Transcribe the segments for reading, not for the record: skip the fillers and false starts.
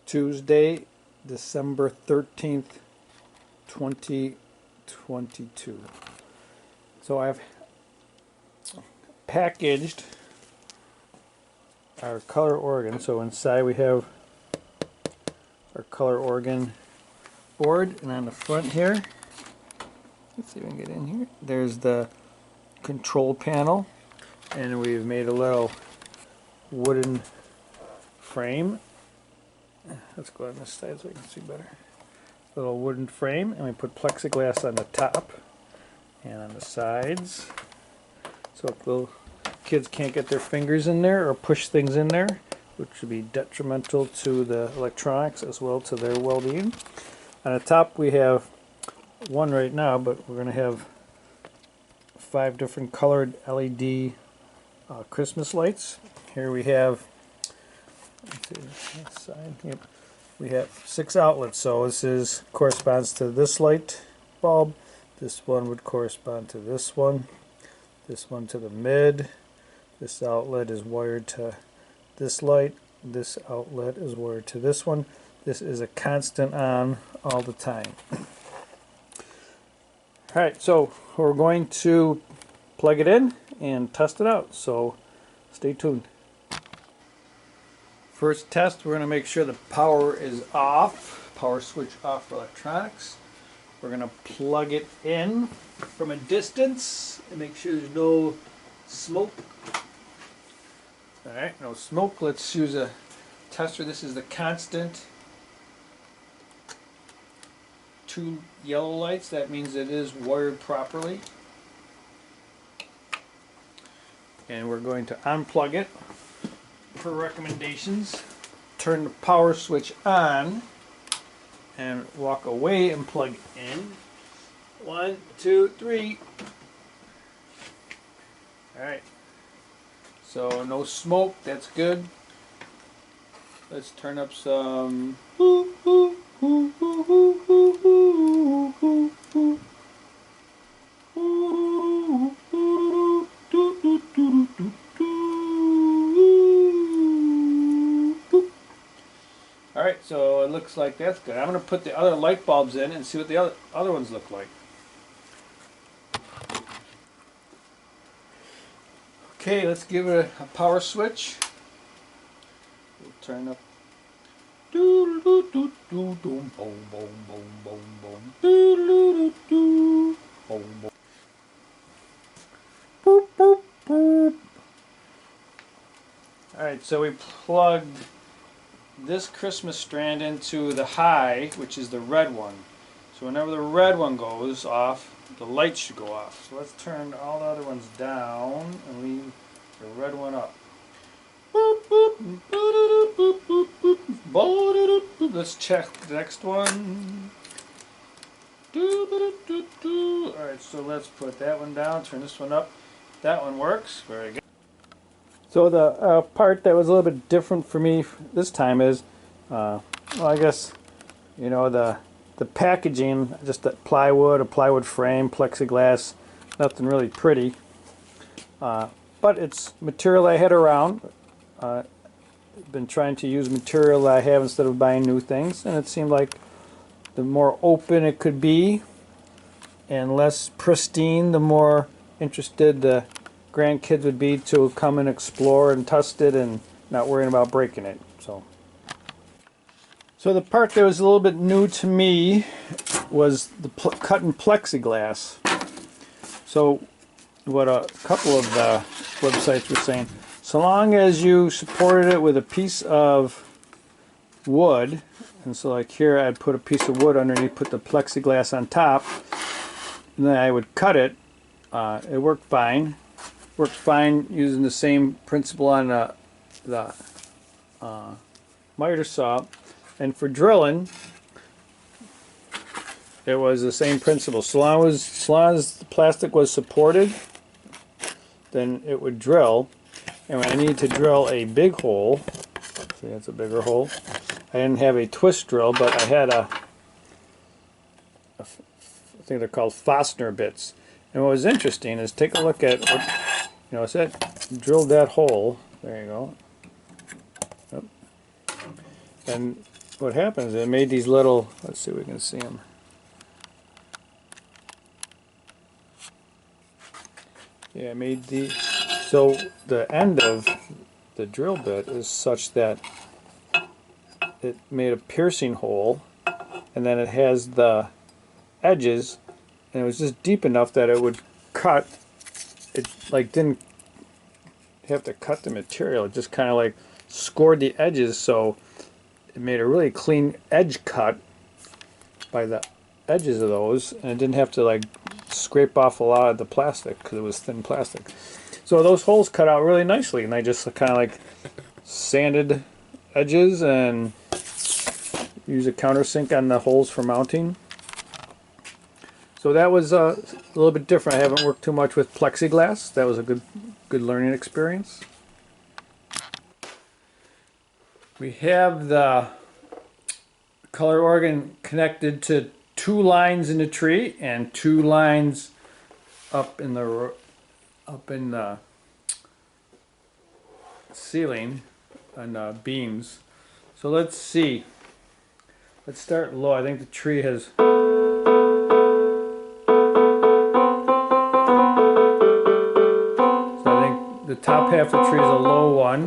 Tuesday, December 13th, 2022. So I've packaged our color organ. So inside we have our color organ board, and on the front here, let's see if we can get in here, there's the control panel, and we've made a little wooden frame. Let's go on this side so I can see better. Little wooden frame, and we put plexiglass on the top and on the sides, so little kids can't get their fingers in there or push things in there, which would be detrimental to the electronics as well to their well-being. On the top we have one right now, but we're going to have 5 different colored LED Christmas lights. Here we have, let's see, that side. Yep. We have 6 outlets, so this corresponds to this light bulb. This one would correspond to this one to the mid. This outlet is wired to this light. This outlet is wired to this one. This is a constant on all the time. Alright, so we're going to plug it in and test it out, so stay tuned. First test, we're going to make sure the power is off, power switch off for electronics. We're going to plug it in from a distance and make sure there's no smoke. Alright, no smoke. Let's use a tester. This is the constant. 2 yellow lights, that means it is wired properly. And we're going to unplug it per recommendations. Turn the power switch on and walk away and plug in. 1, 2, 3. Alright. So no smoke, that's good. Let's turn up some. Alright, so it looks like that's good. I'm going to put the other light bulbs in and see what the other ones look like. Okay, let's give it a power switch. We'll turn up. Alright, so we plugged this Christmas strand into the high, which is the red one. So whenever the red one goes off, the light should go off. So let's turn all the other ones down and leave the red one up. Let's check the next one. Alright, so let's put that one down, turn this one up. That one works. Very good. So the part that was a little bit different for me this time is, well, I guess, you know, the packaging, just a plywood frame, plexiglass, nothing really pretty. But it's material I had around. Been trying to use material I have instead of buying new things, and it seemed like the more open it could be and less pristine, the more interested the grandkids would be to come and explore and test it and not worrying about breaking it. So the part that was a little bit new to me was the cutting plexiglass. So what a couple of the websites were saying, so long as you supported it with a piece of wood, and so like here I'd put a piece of wood underneath, put the plexiglass on top, and then I would cut it. It worked fine. Worked fine using the same principle on the miter saw. And for drilling, it was the same principle. So long as the plastic was supported, then it would drill. And when I needed to drill a big hole, see, that's a bigger hole. I didn't have a twist drill, but I had I think they're called Fosner bits. And what was interesting is take a look at what, you know, it said drilled that hole. There you go. Yep. And what happens, it made these little, let's see if we can see them. Yeah, it made the, so the end of the drill bit is such that it made a piercing hole, and then it has the edges, and it was just deep enough that it would cut. It like didn't have to cut the material, it just kind of like scored the edges, so it made a really clean edge cut by the edges of those, and it didn't have to like scrape off a lot of the plastic because it was thin plastic. So those holes cut out really nicely, and I just kind of like sanded edges and use a countersink on the holes for mounting. So that was a little bit different. I haven't worked too much with plexiglass. That was a good learning experience. We have the color organ connected to 2 lines in the tree and 2 lines up in the ceiling and beams. So let's see. Let's start low. I think the tree has. So I think the top half of the tree is a low one.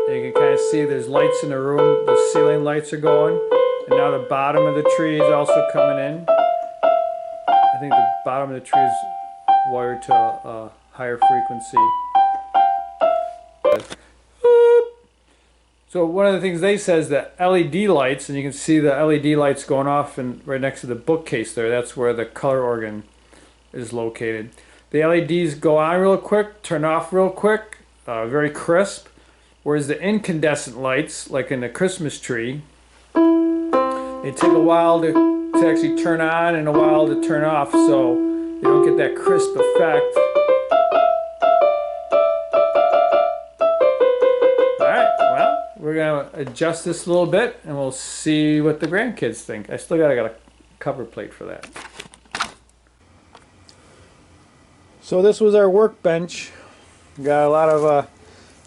And you can kind of see there's lights in the room. The ceiling lights are going. And now the bottom of the tree is also coming in. I think the bottom of the tree is wired to a higher frequency. So one of the things they say is that LED lights, and you can see the LED lights going off and right next to the bookcase there, that's where the color organ is located. The LEDs go on real quick, turn off real quick, very crisp, whereas the incandescent lights, like in the Christmas tree, they take a while to actually turn on and a while to turn off, so you don't get that crisp effect. We're going to adjust this a little bit and we'll see what the grandkids think. I still got a cover plate for that. So this was our workbench. Got a lot of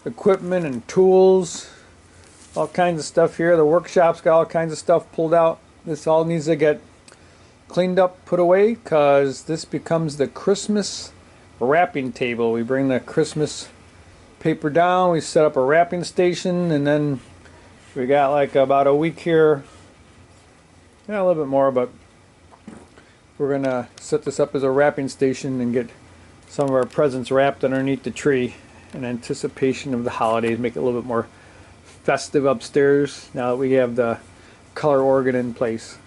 equipment and tools, all kinds of stuff here. The workshop's got all kinds of stuff pulled out. This all needs to get cleaned up, put away, because this becomes the Christmas wrapping table. We bring the Christmas paper down, we set up a wrapping station, and then we got like about a week here, yeah, a little bit more, but we're gonna set this up as a wrapping station and get some of our presents wrapped underneath the tree in anticipation of the holidays, make it a little bit more festive upstairs now that we have the color organ in place.